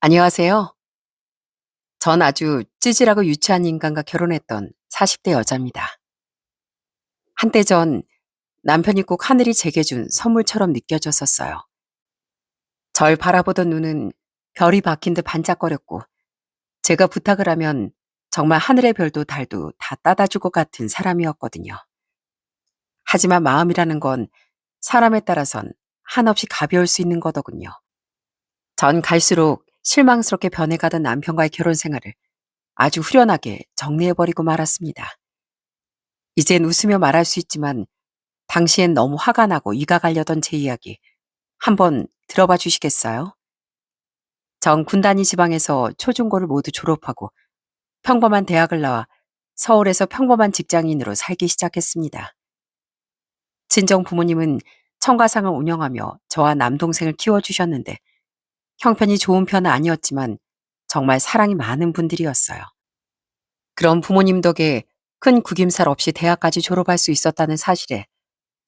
안녕하세요. 전 아주 찌질하고 유치한 인간과 결혼했던 40대 여자입니다. 한때 전 남편이 꼭 하늘이 제게 준 선물처럼 느껴졌었어요. 절 바라보던 눈은 별이 박힌 듯 반짝거렸고, 제가 부탁을 하면 정말 하늘의 별도 달도 다 따다 줄 것 같은 사람이었거든요. 하지만 마음이라는 건 사람에 따라선 한없이 가벼울 수 있는 거더군요. 전 갈수록 실망스럽게 변해가던 남편과의 결혼 생활을 아주 후련하게 정리해버리고 말았습니다. 이젠 웃으며 말할 수 있지만 당시엔 너무 화가 나고 이가 갈려던 제 이야기 한번 들어봐 주시겠어요? 전 군단위 지방에서 초중고를 모두 졸업하고 평범한 대학을 나와 서울에서 평범한 직장인으로 살기 시작했습니다. 친정 부모님은 청가상을 운영하며 저와 남동생을 키워주셨는데 형편이 좋은 편은 아니었지만 정말 사랑이 많은 분들이었어요. 그런 부모님 덕에 큰 구김살 없이 대학까지 졸업할 수 있었다는 사실에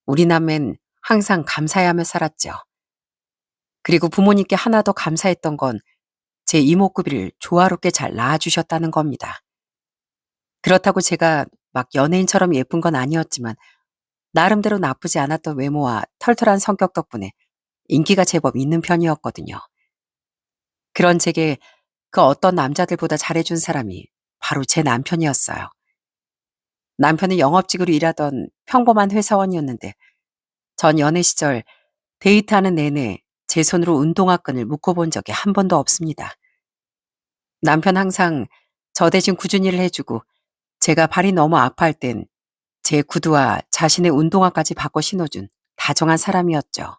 우리 남매는 항상 감사해하며 살았죠. 그리고 부모님께 하나 더 감사했던 건 제 이목구비를 조화롭게 잘 낳아주셨다는 겁니다. 그렇다고 제가 막 연예인처럼 예쁜 건 아니었지만 나름대로 나쁘지 않았던 외모와 털털한 성격 덕분에 인기가 제법 있는 편이었거든요. 그런 제게 그 어떤 남자들보다 잘해준 사람이 바로 제 남편이었어요. 남편은 영업직으로 일하던 평범한 회사원이었는데 전 연애 시절 데이트하는 내내 제 손으로 운동화 끈을 묶어본 적이 한 번도 없습니다. 남편 항상 저 대신 꾸준히 일을 해주고 제가 발이 너무 아파할 땐 제 구두와 자신의 운동화까지 바꿔 신어준 다정한 사람이었죠.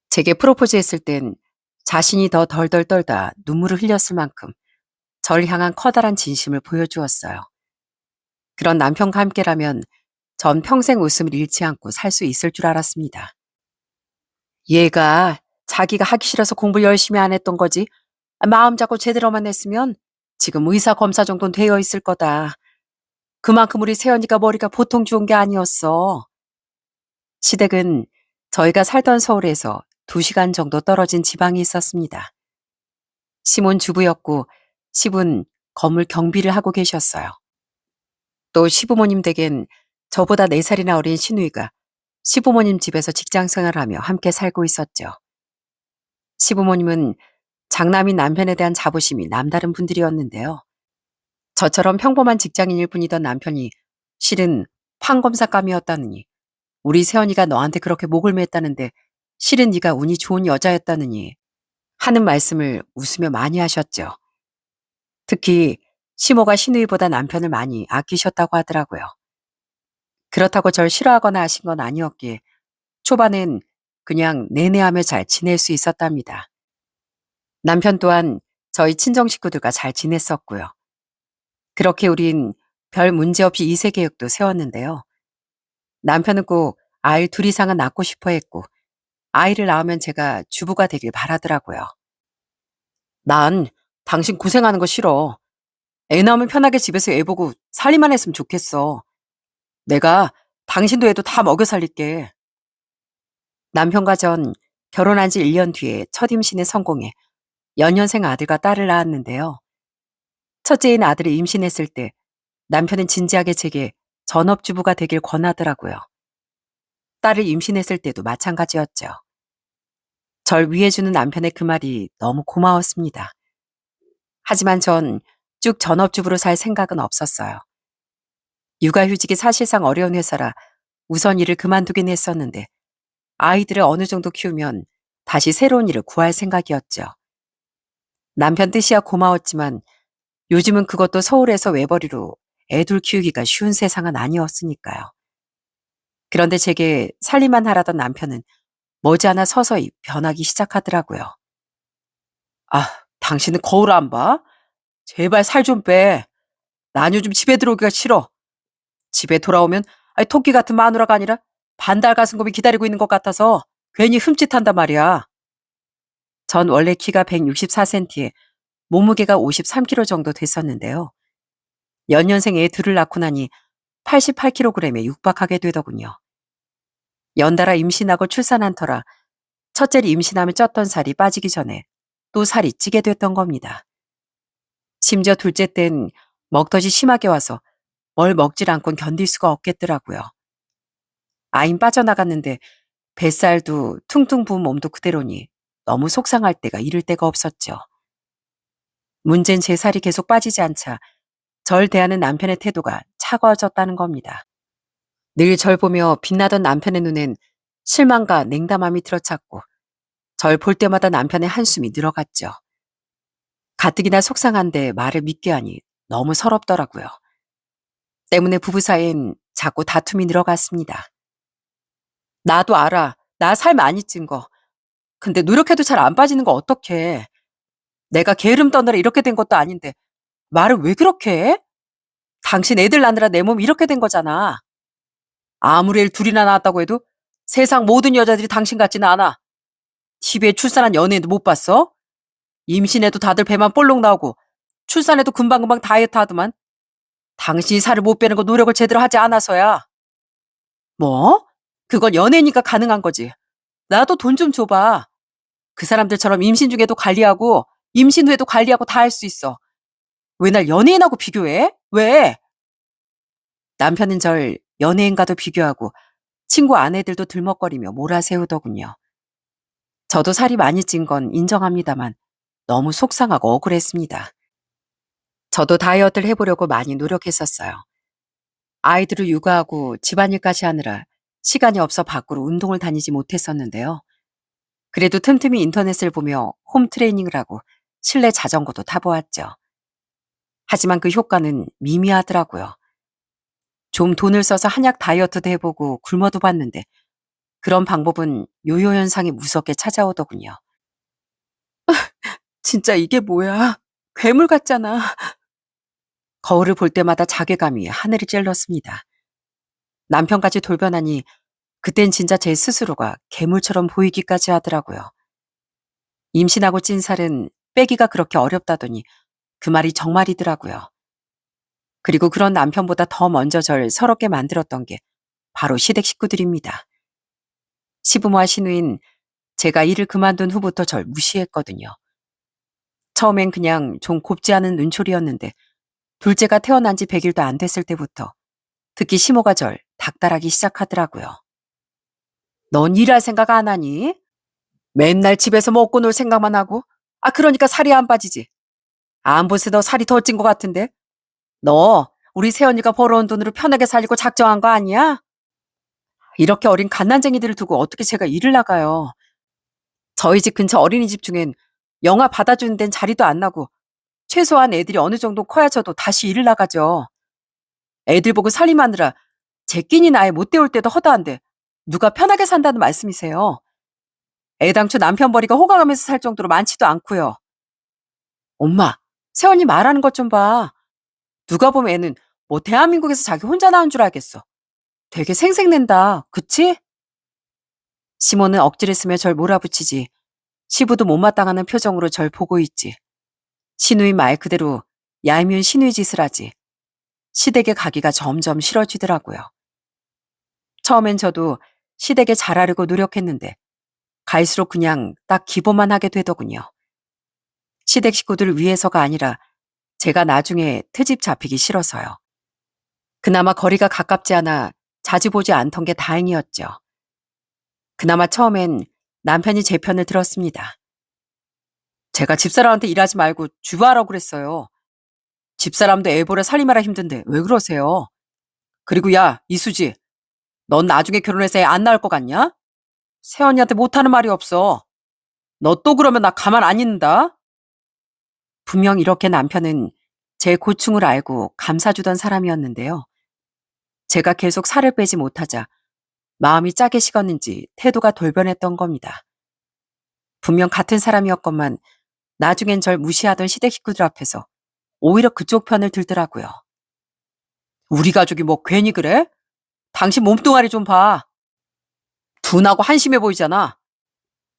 제게 프로포즈 했을 땐 자신이 더 덜덜 떨다 눈물을 흘렸을 만큼 절 향한 커다란 진심을 보여주었어요. 그런 남편과 함께라면 전 평생 웃음을 잃지 않고 살 수 있을 줄 알았습니다. 얘가 자기가 하기 싫어서 공부 열심히 안 했던 거지. 마음 잡고 제대로만 했으면 지금 의사 검사 정도는 되어 있을 거다. 그만큼 우리 세연이가 머리가 보통 좋은 게 아니었어. 시댁은 저희가 살던 서울에서 2시간 정도 떨어진 지방에 있었습니다. 시몬 주부였고 시분 건물 경비를 하고 계셨어요. 또 시부모님 댁엔 저보다 4살이나 어린 시누이가 시부모님 집에서 직장 생활하며 함께 살고 있었죠. 시부모님은 장남인 남편에 대한 자부심이 남다른 분들이었는데요. 저처럼 평범한 직장인일 뿐이던 남편이 실은 판검사감이었다느니 우리 세연이가 너한테 그렇게 목을 맸다는데 실은 네가 운이 좋은 여자였다느니 하는 말씀을 웃으며 많이 하셨죠. 특히 시모가 시누이보다 남편을 많이 아끼셨다고 하더라고요. 그렇다고 절 싫어하거나 하신 건 아니었기에 초반엔 그냥 내내하며 잘 지낼 수 있었답니다. 남편 또한 저희 친정 식구들과 잘 지냈었고요. 그렇게 우린 별 문제 없이 2세 계획도 세웠는데요. 남편은 꼭 아이 둘 이상은 낳고 싶어 했고 아이를 낳으면 제가 주부가 되길 바라더라고요. 난 당신 고생하는 거 싫어. 애 낳으면 편하게 집에서 애 보고 살림만 했으면 좋겠어. 내가 당신도 애도 다 먹여 살릴게. 남편과 전 결혼한 지 1년 뒤에 첫 임신에 성공해 연년생 아들과 딸을 낳았는데요. 첫째인 아들을 임신했을 때 남편은 진지하게 제게 전업주부가 되길 권하더라고요. 딸을 임신했을 때도 마찬가지였죠. 절 위해주는 남편의 그 말이 너무 고마웠습니다. 하지만 전 쭉 전업주부로 살 생각은 없었어요. 육아휴직이 사실상 어려운 회사라 우선 일을 그만두긴 했었는데 아이들을 어느 정도 키우면 다시 새로운 일을 구할 생각이었죠. 남편 뜻이야 고마웠지만 요즘은 그것도 서울에서 외벌이로 애둘 키우기가 쉬운 세상은 아니었으니까요. 그런데 제게 살림만 하라던 남편은 머지않아 서서히 변하기 시작하더라고요. 아, 당신은 거울 안 봐? 제발 살 좀 빼. 난 요즘 집에 들어오기가 싫어. 집에 돌아오면 토끼 같은 마누라가 아니라 반달 가슴 곰이 기다리고 있는 것 같아서 괜히 흠칫한단 말이야. 전 원래 키가 164cm에 몸무게가 53kg 정도 됐었는데요. 연년생 애 둘을 낳고 나니 88kg에 육박하게 되더군요. 연달아 임신하고 출산한 터라 첫째를 임신하며 쪘던 살이 빠지기 전에 또 살이 찌게 됐던 겁니다. 심지어 둘째 땐 먹덧이 심하게 와서 뭘 먹질 않곤 견딜 수가 없겠더라고요. 아인 빠져나갔는데 뱃살도 퉁퉁 부은 몸도 그대로니 너무 속상할 때가 이를 데가 없었죠. 문제는 제 살이 계속 빠지지 않자 절 대하는 남편의 태도가 차가워졌다는 겁니다. 늘 절 보며 빛나던 남편의 눈엔 실망과 냉담함이 들어찼고 절 볼 때마다 남편의 한숨이 늘어갔죠. 가뜩이나 속상한데 말을 믿게 하니 너무 서럽더라고요. 때문에 부부 사이엔 자꾸 다툼이 늘어갔습니다. 나도 알아. 나 살 많이 찐 거. 근데 노력해도 잘 안 빠지는 거 어떡해. 내가 게으름 떠느라 이렇게 된 것도 아닌데 말을 왜 그렇게 해? 당신 애들 낳느라 내 몸이 이렇게 된 거잖아. 아무리 애 둘이나 낳았다고 해도 세상 모든 여자들이 당신 같지는 않아. TV에 출산한 연예인도 못 봤어? 임신해도 다들 배만 볼록 나오고 출산해도 금방금방 다이어트 하더만. 당신이 살을 못 빼는 거 노력을 제대로 하지 않아서야. 뭐? 그건 연예니까 가능한 거지. 나도 돈 좀 줘봐. 그 사람들처럼 임신 중에도 관리하고 임신 후에도 관리하고 다 할 수 있어. 왜 날 연예인하고 비교해? 왜? 남편은 절 연예인과도 비교하고 친구 아내들도 들먹거리며 몰아세우더군요. 저도 살이 많이 찐 건 인정합니다만 너무 속상하고 억울했습니다. 저도 다이어트를 해보려고 많이 노력했었어요. 아이들을 육아하고 집안일까지 하느라 시간이 없어 밖으로 운동을 다니지 못했었는데요. 그래도 틈틈이 인터넷을 보며 홈 트레이닝을 하고 실내 자전거도 타보았죠. 하지만 그 효과는 미미하더라고요. 좀 돈을 써서 한약 다이어트도 해보고 굶어도 봤는데 그런 방법은 요요 현상이 무섭게 찾아오더군요. 진짜 이게 뭐야? 괴물 같잖아. 거울을 볼 때마다 자괴감이 하늘을 찔렀습니다. 남편까지 돌변하니 그땐 진짜 제 스스로가 괴물처럼 보이기까지 하더라고요. 임신하고 찐 살은 빼기가 그렇게 어렵다더니 그 말이 정말이더라고요. 그리고 그런 남편보다 더 먼저 절 서럽게 만들었던 게 바로 시댁 식구들입니다. 시부모와 시누인 제가 일을 그만둔 후부터 절 무시했거든요. 처음엔 그냥 좀 곱지 않은 눈초리였는데 둘째가 태어난 지 100일도 안 됐을 때부터 특히 시모가 절 닥달하기 시작하더라고요. 넌 일할 생각 안 하니? 맨날 집에서 먹고 놀 생각만 하고? 그러니까 살이 안 빠지지. 안 보세 너 살이 더 찐 것 같은데? 너 우리 새언니가 벌어온 돈으로 편하게 살려고 작정한 거 아니야? 이렇게 어린 갓난쟁이들을 두고 어떻게 제가 일을 나가요. 저희 집 근처 어린이집 중엔 영아 받아주는 데는 자리도 안 나고 최소한 애들이 어느 정도 커야 저도 다시 일을 나가죠. 애들 보고 살림하느라 제 끼니 나이 못 때울 때도 허다한데 누가 편하게 산다는 말씀이세요? 애당초 남편 벌이가 호강하면서 살 정도로 많지도 않고요. 엄마, 새언니 말하는 것 좀 봐. 누가 보면 애는 뭐 대한민국에서 자기 혼자 낳은 줄 알겠어. 되게 생색낸다. 그치? 시모는 억지를 쓰며 절 몰아붙이지. 시부도 못마땅하는 표정으로 절 보고 있지. 시누이 말 그대로 얄미운 시누이 짓을 하지. 시댁에 가기가 점점 싫어지더라고요. 처음엔 저도 시댁에 잘하려고 노력했는데 갈수록 그냥 딱 기본만 하게 되더군요. 시댁 식구들 위해서가 아니라 제가 나중에 트집 잡히기 싫어서요. 그나마 거리가 가깝지 않아 자주 보지 않던 게 다행이었죠. 그나마 처음엔 남편이 제 편을 들었습니다. 제가 집사람한테 일하지 말고 주부하라고 그랬어요. 집사람도 애 보러 살림하라 힘든데 왜 그러세요? 그리고 야, 이수지. 넌 나중에 결혼해서 애 안 낳을 것 같냐? 새언니한테 못하는 말이 없어. 너 또 그러면 나 가만 안 있는다. 분명 이렇게 남편은 제 고충을 알고 감싸주던 사람이었는데요. 제가 계속 살을 빼지 못하자 마음이 짜게 식었는지 태도가 돌변했던 겁니다. 분명 같은 사람이었건만 나중엔 절 무시하던 시댁 식구들 앞에서 오히려 그쪽 편을 들더라고요. 우리 가족이 뭐 괜히 그래? 당신 몸뚱아리 좀 봐. 둔하고 한심해 보이잖아.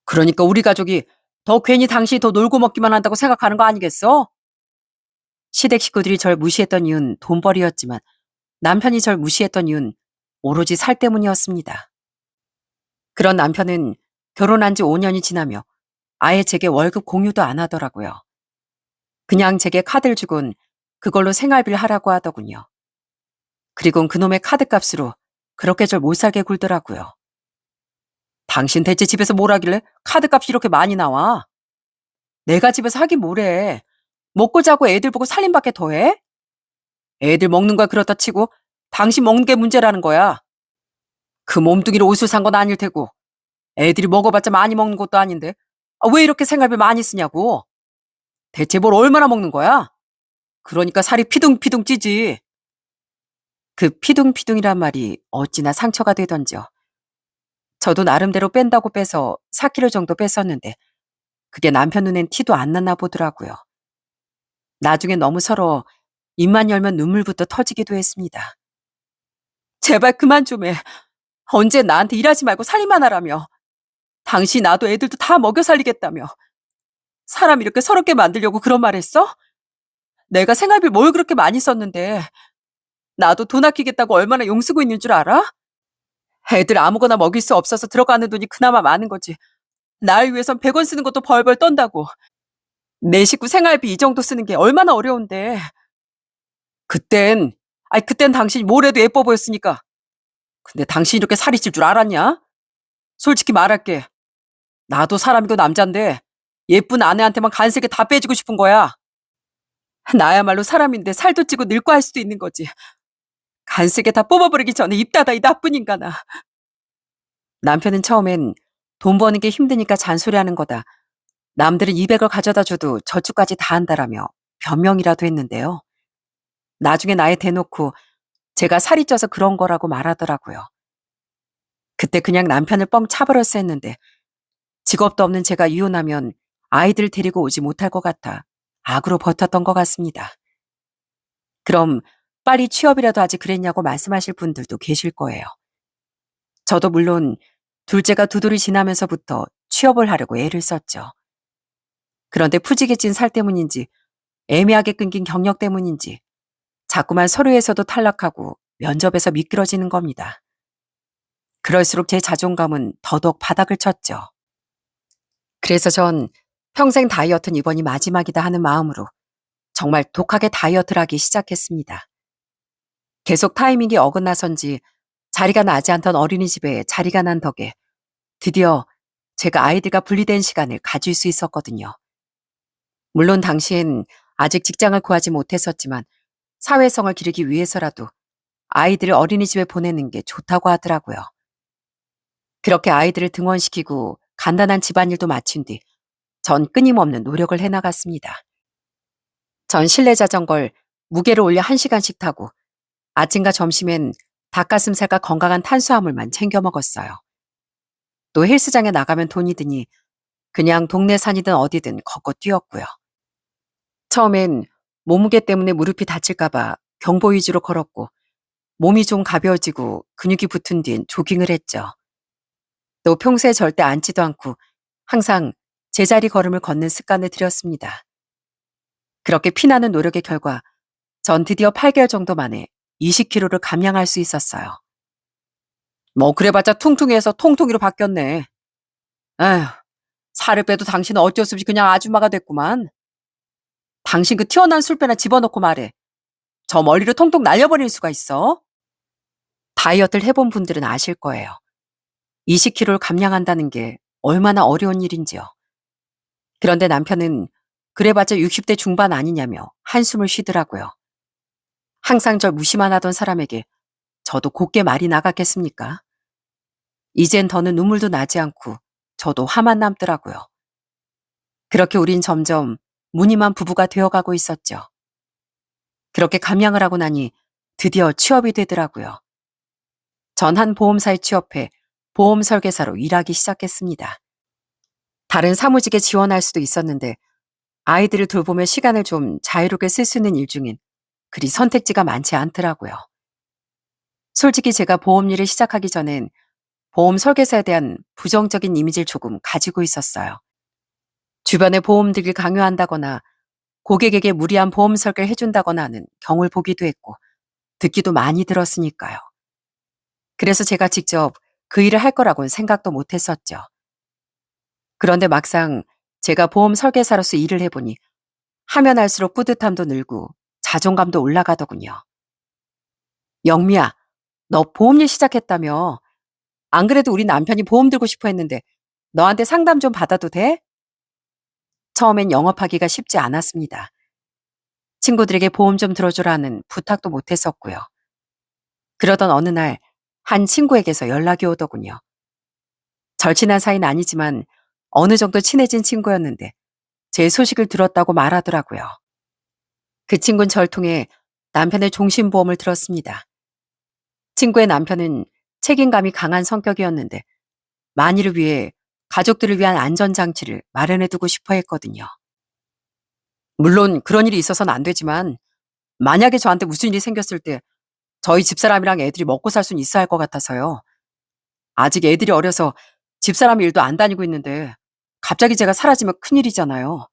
그러니까 우리 가족이 더 괜히 당신이 더 놀고 먹기만 한다고 생각하는 거 아니겠어? 시댁 식구들이 절 무시했던 이유는 돈벌이였지만 남편이 절 무시했던 이유는 오로지 살 때문이었습니다. 그런 남편은 결혼한 지 5년이 지나며 아예 제게 월급 공유도 안 하더라고요. 그냥 제게 카드를 주곤 그걸로 생활비를 하라고 하더군요. 그리고 그놈의 카드값으로 그렇게 절 못 살게 굴더라고요. 당신 대체 집에서 뭘 하길래 카드값이 이렇게 많이 나와? 내가 집에서 하긴 뭐래. 먹고 자고 애들 보고 살림밖에 더해? 애들 먹는 거야 그렇다 치고 당신 먹는 게 문제라는 거야. 그 몸뚱이로 옷을 산 건 아닐 테고 애들이 먹어봤자 많이 먹는 것도 아닌데 왜 이렇게 생활비 많이 쓰냐고. 대체 뭘 얼마나 먹는 거야? 그러니까 살이 피둥피둥 찌지. 그 피둥피둥이란 말이 어찌나 상처가 되던지요. 저도 나름대로 뺀다고 빼서 4kg 정도 뺐었는데 그게 남편 눈엔 티도 안 났나 보더라고요. 나중에 너무 서러워 입만 열면 눈물부터 터지기도 했습니다. 제발 그만 좀 해. 언제 나한테 일하지 말고 살림만 하라며. 당신 나도 애들도 다 먹여 살리겠다며. 사람 이렇게 서럽게 만들려고 그런 말 했어? 내가 생활비 뭘 그렇게 많이 썼는데 나도 돈 아끼겠다고 얼마나 용쓰고 있는 줄 알아? 애들 아무거나 먹일 수 없어서 들어가는 돈이 그나마 많은 거지. 날 위해선 100원 쓰는 것도 벌벌 떤다고. 내 식구 생활비 이 정도 쓰는 게 얼마나 어려운데. 그땐, 그땐 당신이 뭘 해도 예뻐 보였으니까. 근데 당신이 이렇게 살이 찔 줄 알았냐? 솔직히 말할게. 나도 사람이고 남잔데 예쁜 아내한테만 간세게 다 빼주고 싶은 거야. 나야말로 사람인데 살도 찌고 늙고 할 수도 있는 거지. 간세게 다 뽑아버리기 전에 입 닫아 이 나쁜 인간아. 남편은 처음엔 돈 버는 게 힘드니까 잔소리하는 거다. 남들은 200을 가져다 줘도 저축까지 다 한다라며 변명이라도 했는데요. 나중에 나에 대놓고 제가 살이 쪄서 그런 거라고 말하더라고요. 그때 그냥 남편을 뻥 차버렸어 했는데 직업도 없는 제가 이혼하면 아이들 데리고 오지 못할 것 같아 악으로 버텼던 것 같습니다. 그럼 빨리 취업이라도 하지 그랬냐고 말씀하실 분들도 계실 거예요. 저도 물론 둘째가 두 돌이 지나면서부터 취업을 하려고 애를 썼죠. 그런데 푸지게 찐 살 때문인지 애매하게 끊긴 경력 때문인지 자꾸만 서류에서도 탈락하고 면접에서 미끄러지는 겁니다. 그럴수록 제 자존감은 더더욱 바닥을 쳤죠. 그래서 전 평생 다이어트는 이번이 마지막이다 하는 마음으로 정말 독하게 다이어트를 하기 시작했습니다. 계속 타이밍이 어긋나선지 자리가 나지 않던 어린이집에 자리가 난 덕에 드디어 제가 아이들과 분리된 시간을 가질 수 있었거든요. 물론 당시엔 아직 직장을 구하지 못했었지만 사회성을 기르기 위해서라도 아이들을 어린이집에 보내는 게 좋다고 하더라고요. 그렇게 아이들을 등원시키고 간단한 집안일도 마친 뒤 전 끊임없는 노력을 해나갔습니다. 전 실내 자전거를 무게를 올려 1시간씩 타고 아침과 점심엔 닭가슴살과 건강한 탄수화물만 챙겨 먹었어요. 또 헬스장에 나가면 돈이 드니 그냥 동네 산이든 어디든 걷고 뛰었고요. 처음엔 몸무게 때문에 무릎이 다칠까봐 경보 위주로 걸었고 몸이 좀 가벼워지고 근육이 붙은 뒤엔 조깅을 했죠. 또 평소에 절대 앉지도 않고 항상 제자리 걸음을 걷는 습관을 들였습니다. 그렇게 피나는 노력의 결과 전 드디어 8개월 정도 만에 20kg를 감량할 수 있었어요. 뭐 그래봤자 퉁퉁이에서 통통이로 바뀌었네. 에휴, 살을 빼도 당신은 어쩔 수 없이 그냥 아줌마가 됐구만. 당신 그 튀어나온 술배나 집어넣고 말해. 저 멀리로 통통 날려버릴 수가 있어. 다이어트를 해본 분들은 아실 거예요. 20kg를 감량한다는 게 얼마나 어려운 일인지요. 그런데 남편은 그래봤자 60대 중반 아니냐며 한숨을 쉬더라고요. 항상 절 무시만 하던 사람에게 저도 곱게 말이 나갔겠습니까? 이젠 더는 눈물도 나지 않고 저도 화만 남더라고요. 그렇게 우린 점점 무늬만 부부가 되어가고 있었죠. 그렇게 감량을 하고 나니 드디어 취업이 되더라고요. 전 한 보험사에 취업해 보험 설계사로 일하기 시작했습니다. 다른 사무직에 지원할 수도 있었는데 아이들을 돌보며 시간을 좀 자유롭게 쓸 수 있는 일 중엔 그리 선택지가 많지 않더라고요. 솔직히 제가 보험 일을 시작하기 전엔 보험 설계사에 대한 부정적인 이미지를 조금 가지고 있었어요. 주변에 보험 들길 강요한다거나 고객에게 무리한 보험 설계를 해준다거나 하는 경우를 보기도 했고 듣기도 많이 들었으니까요. 그래서 제가 직접 그 일을 할 거라고는 생각도 못했었죠. 그런데 막상 제가 보험 설계사로서 일을 해보니 하면 할수록 뿌듯함도 늘고 자존감도 올라가더군요. 영미야, 너 보험일 시작했다며? 안 그래도 우리 남편이 보험 들고 싶어 했는데 너한테 상담 좀 받아도 돼? 처음엔 영업하기가 쉽지 않았습니다. 친구들에게 보험 좀 들어주라는 부탁도 못했었고요. 그러던 어느 날 한 친구에게서 연락이 오더군요. 절친한 사이는 아니지만 어느 정도 친해진 친구였는데 제 소식을 들었다고 말하더라고요. 그 친구는 절 통해 남편의 종신보험을 들었습니다. 친구의 남편은 책임감이 강한 성격이었는데 만일을 위해 가족들을 위한 안전장치를 마련해두고 싶어 했거든요. 물론 그런 일이 있어서는 안 되지만 만약에 저한테 무슨 일이 생겼을 때 저희 집사람이랑 애들이 먹고 살 수는 있어야 할 것 같아서요. 아직 애들이 어려서 집사람 일도 안 다니고 있는데 갑자기 제가 사라지면 큰일이잖아요.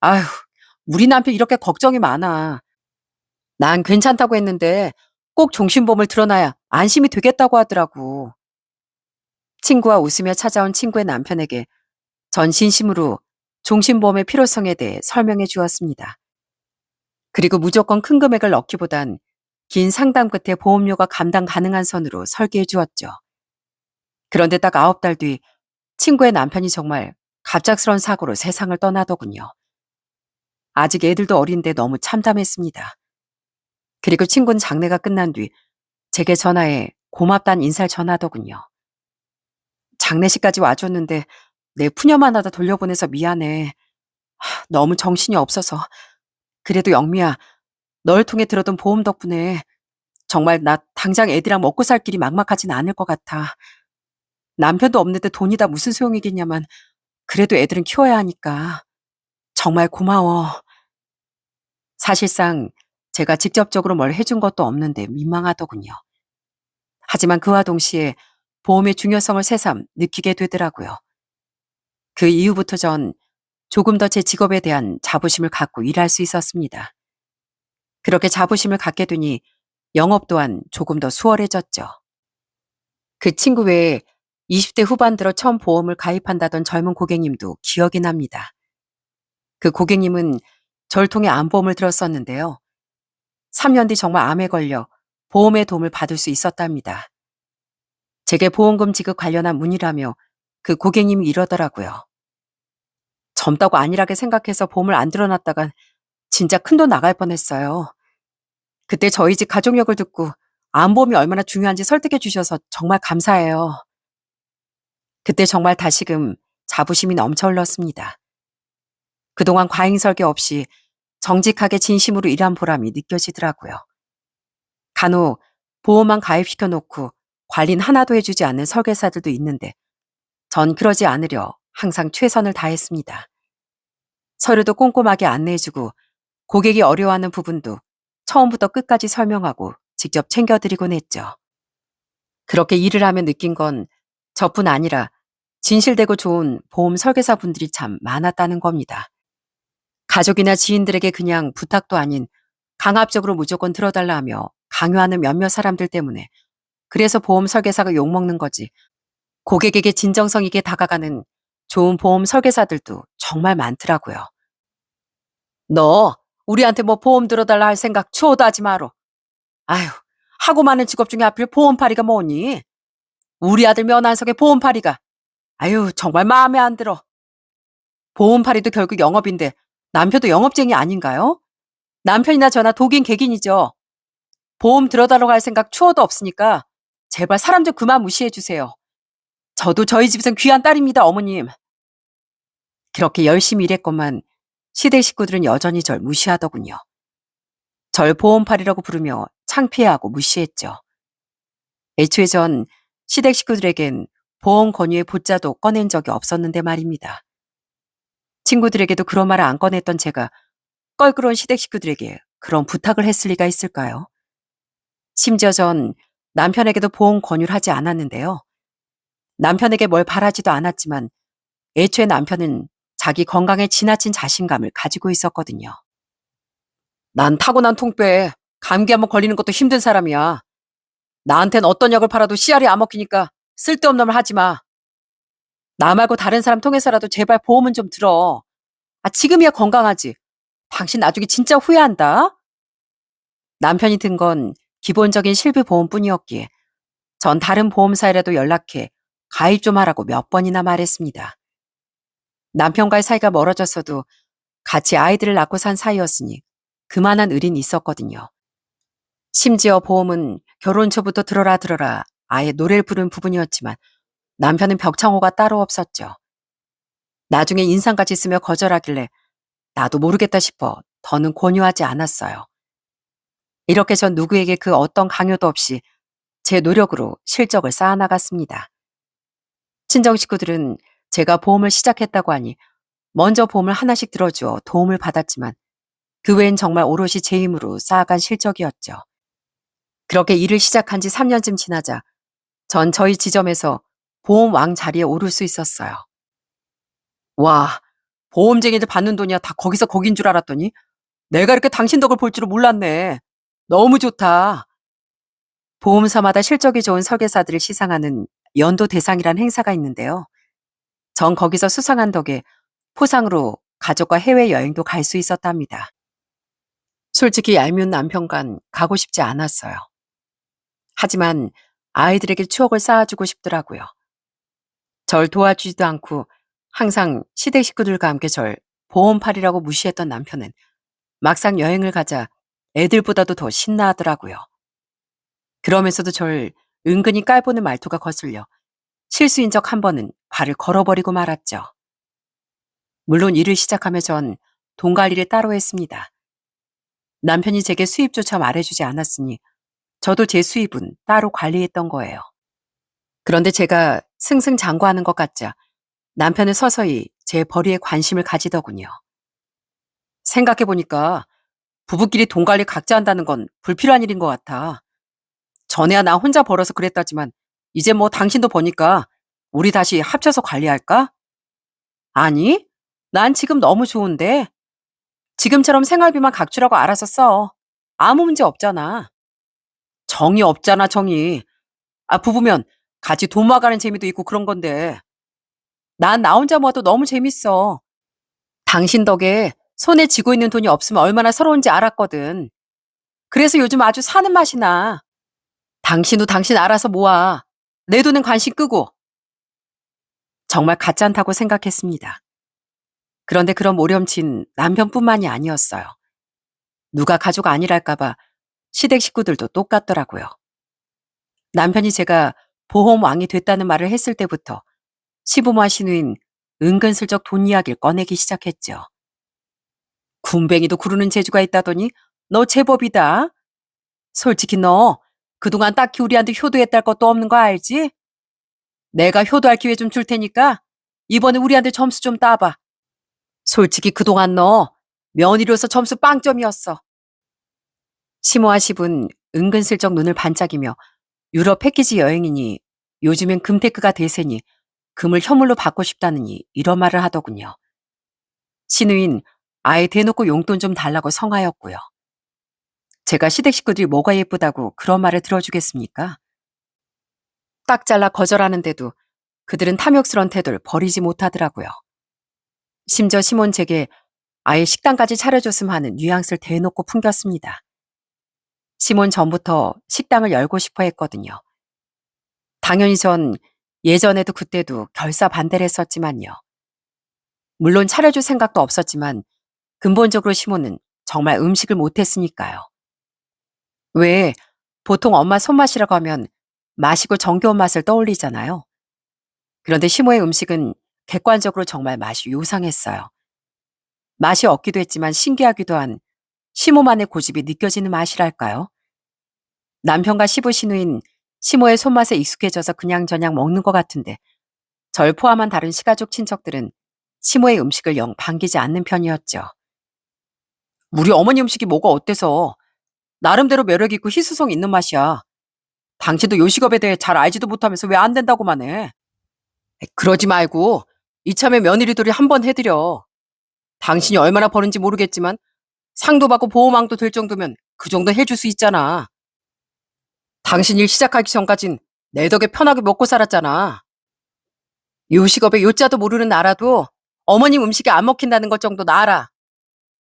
아휴, 우리 남편 이렇게 걱정이 많아. 난 괜찮다고 했는데 꼭 종신보험을 들어놔야 안심이 되겠다고 하더라고. 친구와 웃으며 찾아온 친구의 남편에게 전 진심으로 종신보험의 필요성에 대해 설명해 주었습니다. 그리고 무조건 큰 금액을 넣기보단 긴 상담 끝에 보험료가 감당 가능한 선으로 설계해 주었죠. 그런데 딱 9달 뒤 친구의 남편이 정말 갑작스런 사고로 세상을 떠나더군요. 아직 애들도 어린데 너무 참담했습니다. 그리고 친구는 장례가 끝난 뒤 제게 전화해 고맙다는 인사를 전하더군요. 장례식까지 와줬는데 내 푸념 하다 돌려보내서 미안해. 너무 정신이 없어서. 그래도 영미야, 널 통해 들어둔 보험 덕분에 정말 나 당장 애들이랑 먹고 살 길이 막막하진 않을 것 같아. 남편도 없는데 돈이 다 무슨 소용이겠냐만 그래도 애들은 키워야 하니까. 정말 고마워. 사실상 제가 직접적으로 뭘 해준 것도 없는데 민망하더군요. 하지만 그와 동시에 보험의 중요성을 새삼 느끼게 되더라고요. 그 이후부터 전 조금 더 제 직업에 대한 자부심을 갖고 일할 수 있었습니다. 그렇게 자부심을 갖게 되니 영업 또한 조금 더 수월해졌죠. 그 친구 외에 20대 후반 들어 처음 보험을 가입한다던 젊은 고객님도 기억이 납니다. 그 고객님은 절 통해 암보험을 들었었는데요. 3년 뒤 정말 암에 걸려 보험의 도움을 받을 수 있었답니다. 제게 보험금 지급 관련한 문의라며 그 고객님이 이러더라고요. 젊다고 안일하게 생각해서 보험을 안 들어놨다간 진짜 큰돈 나갈 뻔했어요. 그때 저희 집 가족력을 듣고 암보험이 얼마나 중요한지 설득해 주셔서 정말 감사해요. 그때 정말 다시금 자부심이 넘쳐 흘렀습니다. 그동안 과잉 설계 없이 정직하게 진심으로 일한 보람이 느껴지더라고요. 간혹 보험만 가입시켜 놓고 관리는 하나도 해주지 않는 설계사들도 있는데 전 그러지 않으려 항상 최선을 다했습니다. 서류도 꼼꼼하게 안내해주고 고객이 어려워하는 부분도 처음부터 끝까지 설명하고 직접 챙겨드리곤 했죠. 그렇게 일을 하며 느낀 건 저뿐 아니라 진실되고 좋은 보험 설계사분들이 참 많았다는 겁니다. 가족이나 지인들에게 그냥 부탁도 아닌 강압적으로 무조건 들어달라 하며 강요하는 몇몇 사람들 때문에 그래서 보험 설계사가 욕먹는 거지. 고객에게 진정성 있게 다가가는 좋은 보험 설계사들도 정말 많더라고요. 너 우리한테 뭐 보험 들어달라 할 생각 추호도 하지 마라. 아휴, 하고 많은 직업 중에 하필 보험파리가 뭐니? 우리 아들 면한석에 보험파리가. 아유, 정말 마음에 안 들어. 보험파리도 결국 영업인데 남편도 영업쟁이 아닌가요? 남편이나 저나 독인 객인이죠. 보험 들어달라고 할 생각 추호도 없으니까 제발 사람 좀 그만 무시해 주세요. 저도 저희 집에선 귀한 딸입니다, 어머님. 그렇게 열심히 일했건만 시댁 식구들은 여전히 절 무시하더군요. 절 보험팔이라고 부르며 창피해하고 무시했죠. 애초에 전 시댁 식구들에겐 보험 권유의 보자도 꺼낸 적이 없었는데 말입니다. 친구들에게도 그런 말을 안 꺼냈던 제가 껄끄러운 시댁 식구들에게 그런 부탁을 했을 리가 있을까요? 심지어 전 남편에게도 보험 권유를 하지 않았는데요. 남편에게 뭘 바라지도 않았지만 애초에 남편은 자기 건강에 지나친 자신감을 가지고 있었거든요. 난 타고난 통뼈에 감기 한번 걸리는 것도 힘든 사람이야. 나한텐 어떤 약을 팔아도 씨알이 안 먹히니까 쓸데없는 말 하지 마. 나 말고 다른 사람 통해서라도 제발 보험은 좀 들어. 지금이야 건강하지. 당신 나중에 진짜 후회한다. 남편이 든 건 기본적인 실비보험뿐이었기에 전 다른 보험사에라도 연락해 가입 좀 하라고 몇 번이나 말했습니다. 남편과의 사이가 멀어졌어도 같이 아이들을 낳고 산 사이였으니 그만한 의리는 있었거든요. 심지어 보험은 결혼 초부터 들어라 들어라 아예 노래를 부른 부분이었지만 남편은 벽창호가 따로 없었죠. 나중에 인상같이 쓰며 거절하길래 나도 모르겠다 싶어 더는 권유하지 않았어요. 이렇게 전 누구에게 그 어떤 강요도 없이 제 노력으로 실적을 쌓아나갔습니다. 친정 식구들은 제가 보험을 시작했다고 하니 먼저 보험을 하나씩 들어주어 도움을 받았지만 그 외엔 정말 오롯이 제 힘으로 쌓아간 실적이었죠. 그렇게 일을 시작한 지 3년쯤 지나자 전 저희 지점에서 보험 왕 자리에 오를 수 있었어요. 와, 보험쟁이들 받는 돈이야 다 거기서 거긴 줄 알았더니 내가 이렇게 당신 덕을 볼 줄은 몰랐네. 너무 좋다. 보험사마다 실적이 좋은 설계사들을 시상하는 연도 대상이란 행사가 있는데요. 전 거기서 수상한 덕에 포상으로 가족과 해외여행도 갈 수 있었답니다. 솔직히 얄미운 남편간 가고 싶지 않았어요. 하지만 아이들에게 추억을 쌓아주고 싶더라고요. 절 도와주지도 않고 항상 시댁 식구들과 함께 절 보험팔이라고 무시했던 남편은 막상 여행을 가자 애들보다도 더 신나하더라고요. 그러면서도 절 은근히 깔보는 말투가 거슬려 실수인 적 한 번은 발을 걸어버리고 말았죠. 물론 일을 시작하며 전 돈 관리를 따로 했습니다. 남편이 제게 수입조차 말해주지 않았으니 저도 제 수입은 따로 관리했던 거예요. 그런데 제가 승승장구하는 것 같자 남편은 서서히 제 벌이에 관심을 가지더군요. 생각해보니까 부부끼리 돈 관리 각자 한다는 건 불필요한 일인 것 같아. 전에야 나 혼자 벌어서 그랬다지만 이제 뭐 당신도 버니까 우리 다시 합쳐서 관리할까? 아니, 난 지금 너무 좋은데 지금처럼 생활비만 각주라고 알아서 써. 아무 문제 없잖아. 정이 없잖아, 정이. 부부면 같이 돈 모아가는 재미도 있고 그런 건데. 난 나 혼자 모아도 너무 재밌어. 당신 덕에 손에 쥐고 있는 돈이 없으면 얼마나 서러운지 알았거든. 그래서 요즘 아주 사는 맛이 나. 당신도 당신 알아서 모아. 내 돈은 관심 끄고. 정말 가짠다고 생각했습니다. 그런데 그런 모렴친 남편뿐만이 아니었어요. 누가 가족 아니랄까봐 시댁 식구들도 똑같더라고요. 남편이 제가 보험왕이 됐다는 말을 했을 때부터 시부모와 시누인 은근슬쩍 돈 이야기를 꺼내기 시작했죠. 군뱅이도 구르는 재주가 있다더니 너 제법이다. 솔직히 너 그동안 딱히 우리한테 효도했달 것도 없는 거 알지? 내가 효도할 기회 좀 줄 테니까 이번에 우리한테 점수 좀 따봐. 솔직히 그동안 너 며느리로서 점수 빵점이었어. 시모와 시분 은근슬쩍 눈을 반짝이며 유럽 패키지 여행이니 요즘엔 금테크가 대세니 금을 현물로 받고 싶다느니 이런 말을 하더군요. 시누인 아예 대놓고 용돈 좀 달라고 성하였고요. 제가 시댁 식구들이 뭐가 예쁘다고 그런 말을 들어주겠습니까? 딱 잘라 거절하는데도 그들은 탐욕스런 태도를 버리지 못하더라고요. 심지어 시몬 제게 아예 식당까지 차려줬음 하는 뉘앙스를 대놓고 풍겼습니다. 시몬 전부터 식당을 열고 싶어 했거든요. 당연히 전 예전에도 그때도 결사 반대를 했었지만요. 물론 차려줄 생각도 없었지만 근본적으로 시몬은 정말 음식을 못했으니까요. 왜 보통 엄마 손맛이라고 하면 맛이고 정겨운 맛을 떠올리잖아요. 그런데 시모의 음식은 객관적으로 정말 맛이 요상했어요. 맛이 없기도 했지만 신기하기도 한 시모만의 고집이 느껴지는 맛이랄까요? 남편과 시부 시누인 시모의 손맛에 익숙해져서 그냥저냥 먹는 것 같은데 절 포함한 다른 시가족 친척들은 시모의 음식을 영 반기지 않는 편이었죠. 우리 어머니 음식이 뭐가 어때서 나름대로 매력 있고 희수성 있는 맛이야. 당신도 요식업에 대해 잘 알지도 못하면서 왜 안 된다고만 해. 그러지 말고 이참에 며느리들이 한 번 해드려. 당신이 얼마나 버는지 모르겠지만 상도 받고 보호망도 될 정도면 그 정도 해줄 수 있잖아. 당신 일 시작하기 전까진 내 덕에 편하게 먹고 살았잖아. 요식업의 요자도 모르는 나라도 어머님 음식이 안 먹힌다는 것 정도는 알아.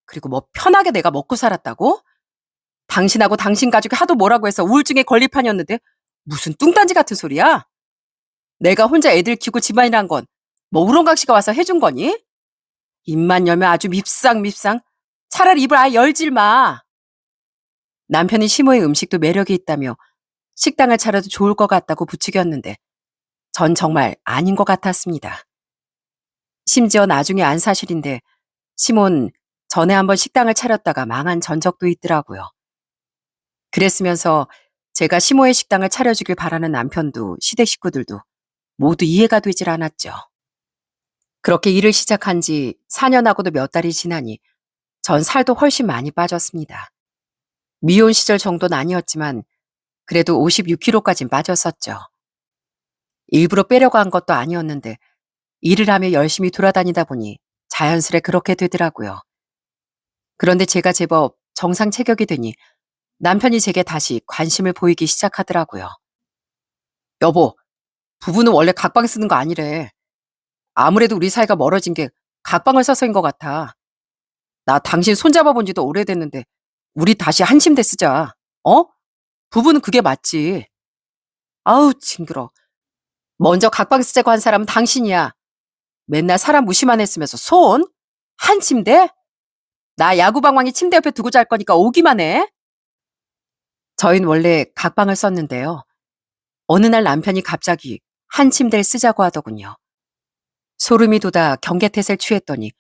그리고 뭐 편하게 내가 먹고 살았다고? 당신하고 당신 가족이 하도 뭐라고 해서 우울증에 걸릴 판이었는데 무슨 뚱딴지 같은 소리야? 내가 혼자 애들 키우고 집안이란 건 뭐 우렁각 씨가 와서 해준 거니? 입만 열면 아주 밉상. 차라리 입을 아예 열질 마. 남편이 시모의 음식도 매력이 있다며 식당을 차려도 좋을 것 같다고 부추겼는데 전 정말 아닌 것 같았습니다. 심지어 나중에 안 사실인데 시몬 전에 한번 식당을 차렸다가 망한 전적도 있더라고요. 그랬으면서 제가 시모의 식당을 차려주길 바라는 남편도 시댁 식구들도 모두 이해가 되질 않았죠. 그렇게 일을 시작한 지 4년하고도 몇 달이 지나니 전 살도 훨씬 많이 빠졌습니다. 미혼 시절 정도는 아니었지만 그래도 56kg까진 빠졌었죠. 일부러 빼려고 한 것도 아니었는데 일을 하며 열심히 돌아다니다 보니 자연스레 그렇게 되더라고요. 그런데 제가 제법 정상 체격이 되니 남편이 제게 다시 관심을 보이기 시작하더라고요. 여보, 부부는 원래 각방 쓰는 거 아니래. 아무래도 우리 사이가 멀어진 게 각방을 써서인 것 같아. 나 당신 손잡아 본 지도 오래됐는데 우리 다시 한 침대 쓰자. 어? 부부는 그게 맞지. 아우 징그러. 먼저 각방 쓰자고 한 사람은 당신이야. 맨날 사람 무시만 했으면서 손? 한 침대? 나 야구방망이 침대 옆에 두고 잘 거니까 오기만 해. 저희는 원래 각방을 썼는데요. 어느 날 남편이 갑자기 한 침대를 쓰자고 하더군요. 소름이 돋아 경계태세를 취했더니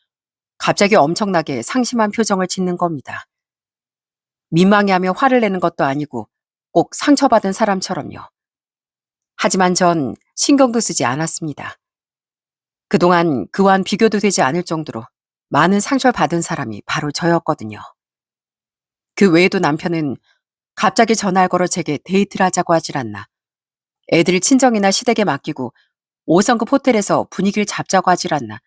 갑자기 엄청나게 상심한 표정을 짓는 겁니다. 민망해하며 화를 내는 것도 아니고 꼭 상처받은 사람처럼요. 하지만 전 신경도 쓰지 않았습니다. 그동안 그와는 비교도 되지 않을 정도로 많은 상처를 받은 사람이 바로 저였거든요. 그 외에도 남편은 갑자기 전화를 걸어 제게 데이트를 하자고 하질 않나. 애들 친정이나 시댁에 맡기고 5성급 호텔에서 분위기를 잡자고 하질 않나.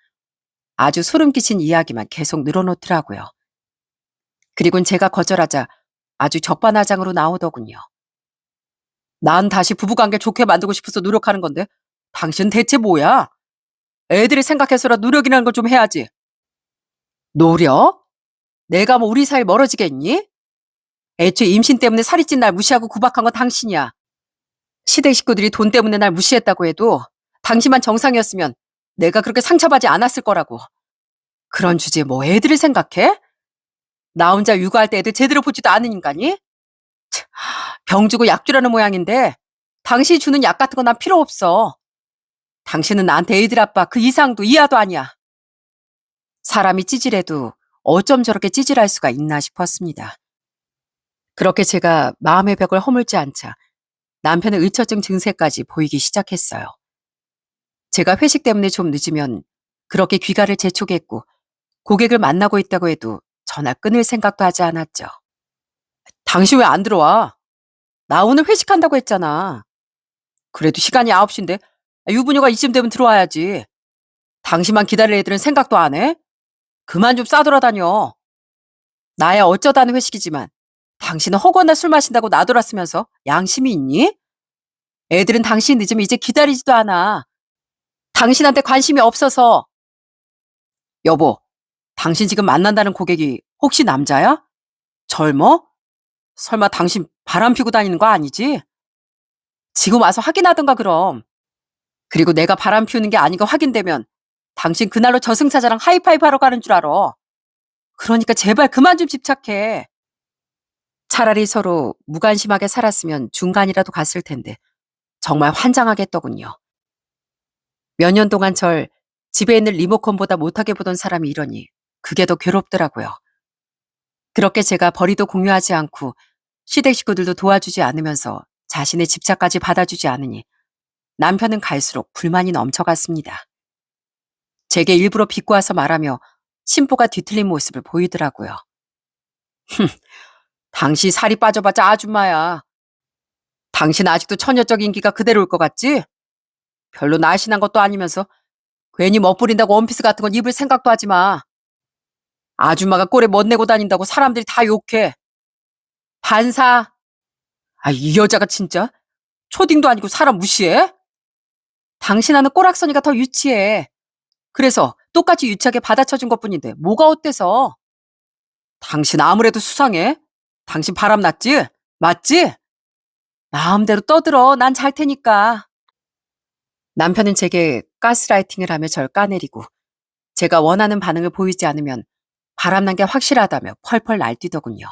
아주 소름 끼친 이야기만 계속 늘어놓더라고요. 그리고는 제가 거절하자 아주 적반하장으로 나오더군요. 난 다시 부부관계 좋게 만들고 싶어서 노력하는 건데 당신 대체 뭐야? 애들이 생각해서라도 노력이라는 걸 좀 해야지. 노력? 내가 뭐 우리 사이 멀어지겠니? 애초에 임신 때문에 살이 찐 날 무시하고 구박한 건 당신이야. 시댁 식구들이 돈 때문에 날 무시했다고 해도 당신만 정상이었으면 내가 그렇게 상처받지 않았을 거라고. 그런 주제에 뭐 애들을 생각해? 나 혼자 육아할 때 애들 제대로 보지도 않은 인간이? 병 주고 약 주라는 모양인데 당신이 주는 약 같은 거 난 필요 없어. 당신은 나한테 애들 아빠 그 이상도 이하도 아니야. 사람이 찌질해도 어쩜 저렇게 찌질할 수가 있나 싶었습니다. 그렇게 제가 마음의 벽을 허물지 않자 남편의 의처증 증세까지 보이기 시작했어요. 제가 회식 때문에 좀 늦으면 그렇게 귀가를 재촉했고 고객을 만나고 있다고 해도 전화 끊을 생각도 하지 않았죠. 당신 왜 안 들어와? 나 오늘 회식한다고 했잖아. 그래도 시간이 9시인데 유부녀가 이쯤 되면 들어와야지. 당신만 기다릴 애들은 생각도 안 해? 그만 좀 싸돌아다녀. 나야 어쩌다는 회식이지만 당신은 허구나 술 마신다고 나돌았으면서 양심이 있니? 애들은 당신 늦으면 이제 기다리지도 않아. 당신한테 관심이 없어서. 여보, 당신 지금 만난다는 고객이 혹시 남자야? 젊어? 설마 당신 바람 피고 다니는 거 아니지? 지금 와서 확인하던가 그럼. 그리고 내가 바람 피우는 게 아닌 거 확인되면 당신 그날로 저승사자랑 하이파이브 하러 가는 줄 알아. 그러니까 제발 그만 좀 집착해. 차라리 서로 무관심하게 살았으면 중간이라도 갔을 텐데 정말 환장하겠더군요. 몇 년 동안 절 집에 있는 리모컨보다 못하게 보던 사람이 이러니 그게 더 괴롭더라고요. 그렇게 제가 벌이도 공유하지 않고 시댁 식구들도 도와주지 않으면서 자신의 집착까지 받아주지 않으니 남편은 갈수록 불만이 넘쳐갔습니다. 제게 일부러 비꼬아서 말하며 심보가 뒤틀린 모습을 보이더라고요. 당신 살이 빠져봤자 아줌마야. 당신 아직도 처녀적 인기가 그대로일 것 같지? 별로 날씬한 것도 아니면서 괜히 멋부린다고 원피스 같은 건 입을 생각도 하지 마. 아줌마가 꼴에 멋내고 다닌다고 사람들이 다 욕해. 반사. 아, 이 여자가 진짜 초딩도 아니고 사람 무시해? 당신하는 꼬락서니가 더 유치해. 그래서 똑같이 유치하게 받아쳐준 것뿐인데 뭐가 어때서? 당신 아무래도 수상해. 당신 바람났지? 맞지? 마음대로 떠들어. 난 잘 테니까. 남편은 제게 가스라이팅을 하며 절 까내리고 제가 원하는 반응을 보이지 않으면 바람난 게 확실하다며 펄펄 날뛰더군요.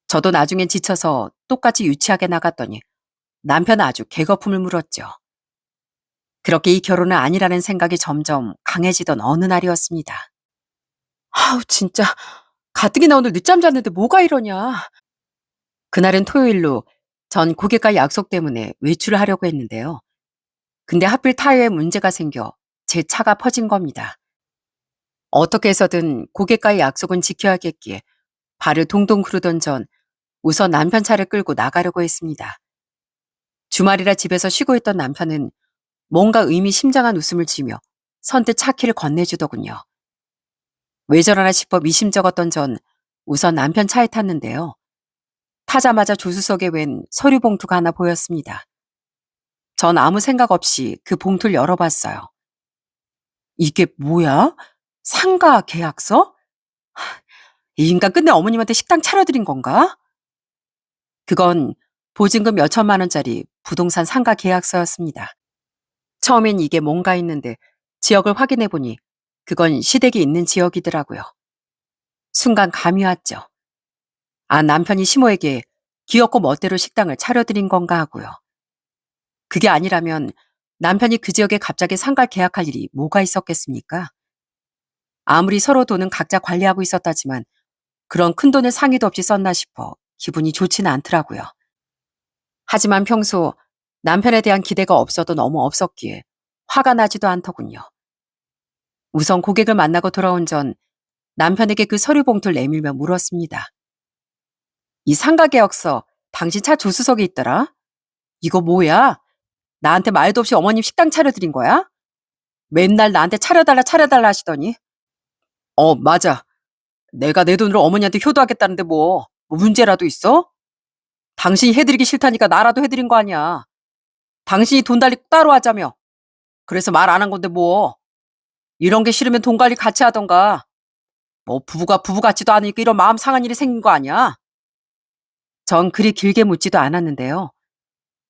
저도 나중엔 지쳐서 똑같이 유치하게 나갔더니 남편은 아주 개거품을 물었죠. 그렇게 이 결혼은 아니라는 생각이 점점 강해지던 어느 날이었습니다. 아우 진짜 가뜩이나 나 오늘 늦잠 잤는데 뭐가 이러냐. 그날은 토요일로 전 고객과 약속 때문에 외출을 하려고 했는데요. 근데 하필 타이어에 문제가 생겨 제 차가 퍼진 겁니다. 어떻게 해서든 고객과의 약속은 지켜야겠기에 발을 동동 구르던 전 우선 남편 차를 끌고 나가려고 했습니다. 주말이라 집에서 쉬고 있던 남편은 뭔가 의미심장한 웃음을 지며 선뜻 차 키를 건네주더군요. 왜 저러나 싶어 미심쩍었던 전 우선 남편 차에 탔는데요. 타자마자 조수석에 웬 서류 봉투가 하나 보였습니다. 전 아무 생각 없이 그 봉투를 열어봤어요. 이게 뭐야? 상가 계약서? 이 인간 끝내 어머님한테 식당 차려드린 건가? 그건 보증금 몇천만 원짜리 부동산 상가 계약서였습니다. 처음엔 이게 뭔가 했는데 지역을 확인해보니 그건 시댁이 있는 지역이더라고요. 순간 감이 왔죠. 아, 남편이 시모에게 귀엽고 멋대로 식당을 차려드린 건가 하고요. 그게 아니라면 남편이 그 지역에 갑자기 상가 계약할 일이 뭐가 있었겠습니까? 아무리 서로 돈은 각자 관리하고 있었다지만 그런 큰돈을 상의도 없이 썼나 싶어 기분이 좋지는 않더라고요. 하지만 평소 남편에 대한 기대가 없어도 너무 없었기에 화가 나지도 않더군요. 우선 고객을 만나고 돌아온 전 남편에게 그 서류 봉투를 내밀며 물었습니다. 이 상가 계약서 당신 차 조수석에 있더라? 이거 뭐야? 나한테 말도 없이 어머님 식당 차려드린 거야? 맨날 나한테 차려달라 하시더니. 맞아. 내가 내 돈으로 어머니한테 효도하겠다는데 뭐 문제라도 있어? 당신이 해드리기 싫다니까 나라도 해드린 거 아니야. 당신이 돈 달리 따로 하자며. 그래서 말 안 한 건데 뭐. 이런 게 싫으면 돈 관리 같이 하던가. 뭐 부부가 부부 같지도 않으니까 이런 마음 상한 일이 생긴 거 아니야? 전 그리 길게 묻지도 않았는데요.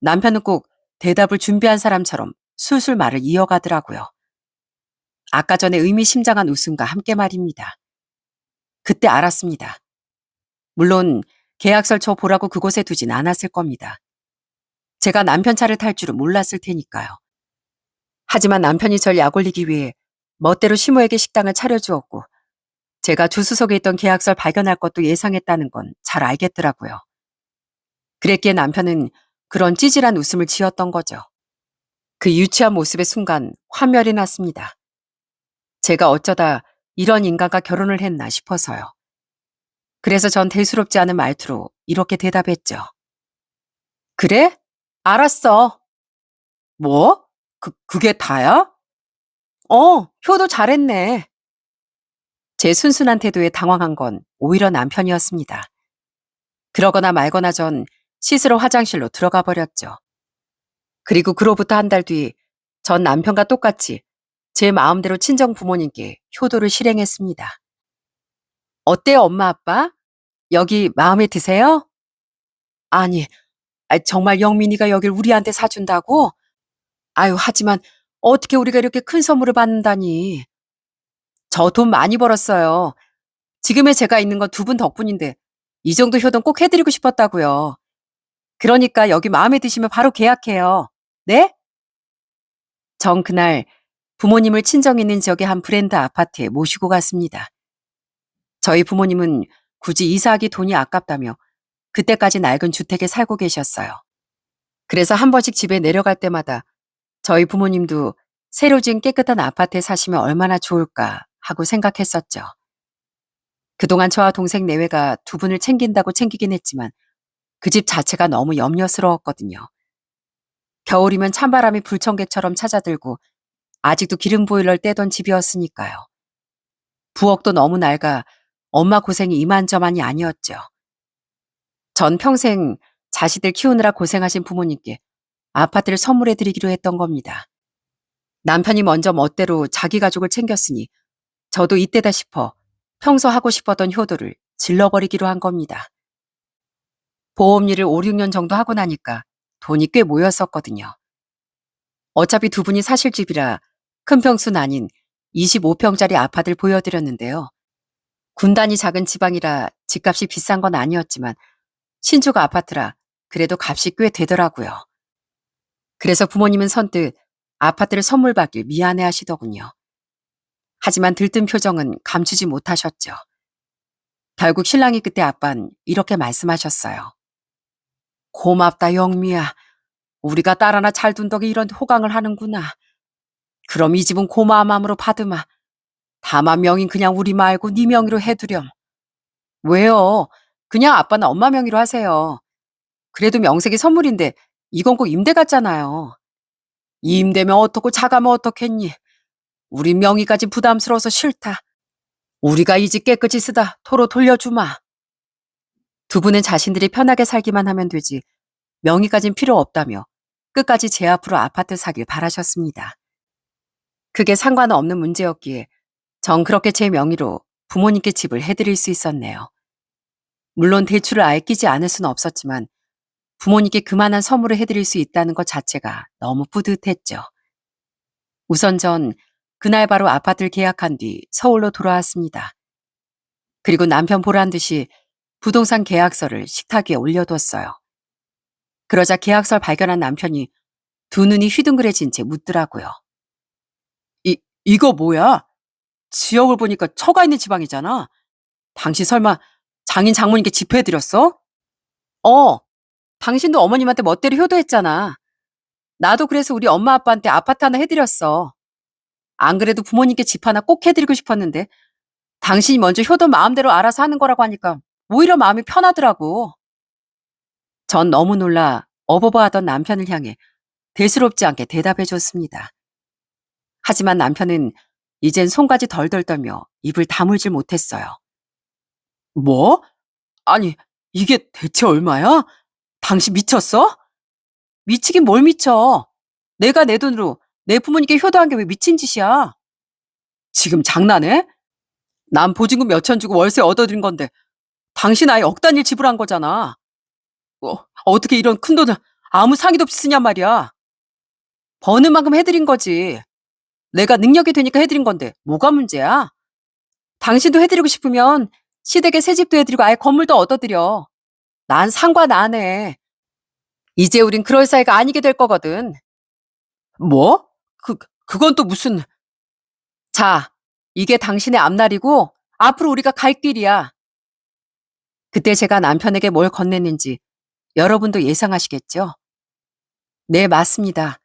남편은 꼭 대답을 준비한 사람처럼 술술 말을 이어가더라고요. 아까 전에 의미심장한 웃음과 함께 말입니다. 그때 알았습니다. 물론 계약서를 저 보라고 그곳에 두진 않았을 겁니다. 제가 남편 차를 탈 줄은 몰랐을 테니까요. 하지만 남편이 절 약올리기 위해 멋대로 시모에게 식당을 차려주었고 제가 조수석에 있던 계약서를 발견할 것도 예상했다는 건 잘 알겠더라고요. 그랬기에 남편은 그런 찌질한 웃음을 지었던 거죠. 그 유치한 모습의 순간 환멸이 났습니다. 제가 어쩌다 이런 인간과 결혼을 했나 싶어서요. 그래서 전 대수롭지 않은 말투로 이렇게 대답했죠. 그래? 알았어. 뭐? 그게 다야? 효도 잘했네. 제 순순한 태도에 당황한 건 오히려 남편이었습니다. 그러거나 말거나 전 씻으러 화장실로 들어가 버렸죠. 그리고 그로부터 한 달 뒤 전 남편과 똑같이 제 마음대로 친정 부모님께 효도를 실행했습니다. 어때요, 엄마, 아빠? 여기 마음에 드세요? 아니, 정말 영민이가 여길 우리한테 사준다고? 아유, 하지만 어떻게 우리가 이렇게 큰 선물을 받는다니. 저 돈 많이 벌었어요. 지금의 제가 있는 건 두 분 덕분인데 이 정도 효도는 꼭 해드리고 싶었다고요. 그러니까 여기 마음에 드시면 바로 계약해요. 네? 전 그날 부모님을 친정 있는 지역의 한 브랜드 아파트에 모시고 갔습니다. 저희 부모님은 굳이 이사하기 돈이 아깝다며 그때까지 낡은 주택에 살고 계셨어요. 그래서 한 번씩 집에 내려갈 때마다 저희 부모님도 새로 지은 깨끗한 아파트에 사시면 얼마나 좋을까 하고 생각했었죠. 그동안 저와 동생 내외가 두 분을 챙긴다고 챙기긴 했지만 그 집 자체가 너무 염려스러웠거든요. 겨울이면 찬바람이 불청객처럼 찾아들고 아직도 기름 보일러를 떼던 집이었으니까요. 부엌도 너무 낡아 엄마 고생이 이만저만이 아니었죠. 전 평생 자식들 키우느라 고생하신 부모님께 아파트를 선물해드리기로 했던 겁니다. 남편이 먼저 멋대로 자기 가족을 챙겼으니 저도 이때다 싶어 평소 하고 싶었던 효도를 질러버리기로 한 겁니다. 보험 일을 5, 6년 정도 하고 나니까 돈이 꽤 모였었거든요. 어차피 두 분이 사실 집이라 큰 평수는 아닌 25평짜리 아파트를 보여드렸는데요. 군단이 작은 지방이라 집값이 비싼 건 아니었지만 신축 아파트라 그래도 값이 꽤 되더라고요. 그래서 부모님은 선뜻 아파트를 선물 받길 미안해 하시더군요. 하지만 들뜬 표정은 감추지 못하셨죠. 결국 신랑이 그때 아빤 이렇게 말씀하셨어요. 고맙다 영미야. 우리가 딸 하나 잘 둔 덕에 이런 호강을 하는구나. 그럼 이 집은 고마운 마음으로 받으마. 다만 명인 그냥 우리 말고 네 명의로 해두렴. 왜요? 그냥 아빠는 엄마 명의로 하세요. 그래도 명색이 선물인데 이건 꼭 임대 같잖아요. 임대면 어떻고 자가면 어떻겠니? 우리 명의까지 부담스러워서 싫다. 우리가 이 집 깨끗이 쓰다 토로 돌려주마. 두 분은 자신들이 편하게 살기만 하면 되지 명의까진 필요 없다며 끝까지 제 앞으로 아파트 사길 바라셨습니다. 그게 상관없는 문제였기에 전 그렇게 제 명의로 부모님께 집을 해드릴 수 있었네요. 물론 대출을 아예 끼지 않을 수는 없었지만 부모님께 그만한 선물을 해드릴 수 있다는 것 자체가 너무 뿌듯했죠. 우선 전 그날 바로 아파트를 계약한 뒤 서울로 돌아왔습니다. 그리고 남편 보란 듯이 부동산 계약서를 식탁 위에 올려뒀어요. 그러자 계약서를 발견한 남편이 두 눈이 휘둥그레진 채 묻더라고요. 이거 뭐야? 지역을 보니까 처가 있는 지방이잖아. 당신 설마 장인 장모님께 집회해드렸어? 어, 당신도 어머님한테 멋대로 효도했잖아. 나도 그래서 우리 엄마 아빠한테 아파트 하나 해드렸어. 안 그래도 부모님께 집 하나 꼭 해드리고 싶었는데 당신이 먼저 효도 마음대로 알아서 하는 거라고 하니까 오히려 마음이 편하더라고. 전 너무 놀라 어버버하던 남편을 향해 대수롭지 않게 대답해줬습니다. 하지만 남편은 이젠 손까지 덜덜 떨며 입을 다물질 못했어요. 뭐? 아니, 이게 대체 얼마야? 당신 미쳤어? 미치긴 뭘 미쳐. 내가 내 돈으로 내 부모님께 효도한 게 왜 미친 짓이야? 지금 장난해? 난 보증금 몇천 주고 월세 얻어들인 건데 당신 아예 억 단위를 지불한 거잖아. 어떻게 이런 큰 돈을 아무 상의도 없이 쓰냔 말이야. 버는 만큼 해드린 거지. 내가 능력이 되니까 해드린 건데 뭐가 문제야? 당신도 해드리고 싶으면 시댁에 새 집도 해드리고 아예 건물도 얻어드려. 난 상관 안 해. 이제 우린 그럴 사이가 아니게 될 거거든. 뭐? 그건 또 무슨... 자, 이게 당신의 앞날이고 앞으로 우리가 갈 길이야. 그때 제가 남편에게 뭘 건넸는지 여러분도 예상하시겠죠? 네, 맞습니다.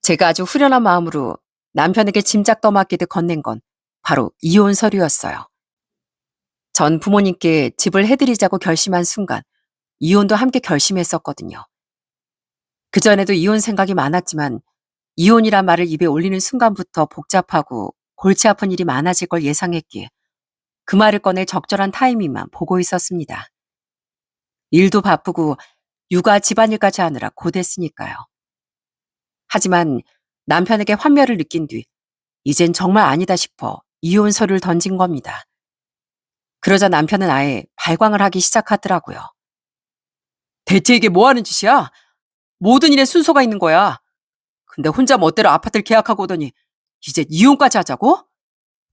제가 아주 후련한 마음으로 남편에게 짐작 떠맡기듯 건넨 건 바로 이혼 서류였어요. 전 부모님께 집을 해드리자고 결심한 순간 이혼도 함께 결심했었거든요. 그전에도 이혼 생각이 많았지만 이혼이란 말을 입에 올리는 순간부터 복잡하고 골치 아픈 일이 많아질 걸 예상했기에 그 말을 꺼낼 적절한 타이밍만 보고 있었습니다. 일도 바쁘고 육아 집안일까지 하느라 고됐으니까요. 하지만 남편에게 환멸을 느낀 뒤 이젠 정말 아니다 싶어 이혼 서류를 던진 겁니다. 그러자 남편은 아예 발광을 하기 시작하더라고요. 대체 이게 뭐 하는 짓이야? 모든 일에 순서가 있는 거야. 근데 혼자 멋대로 아파트를 계약하고 오더니 이제 이혼까지 하자고?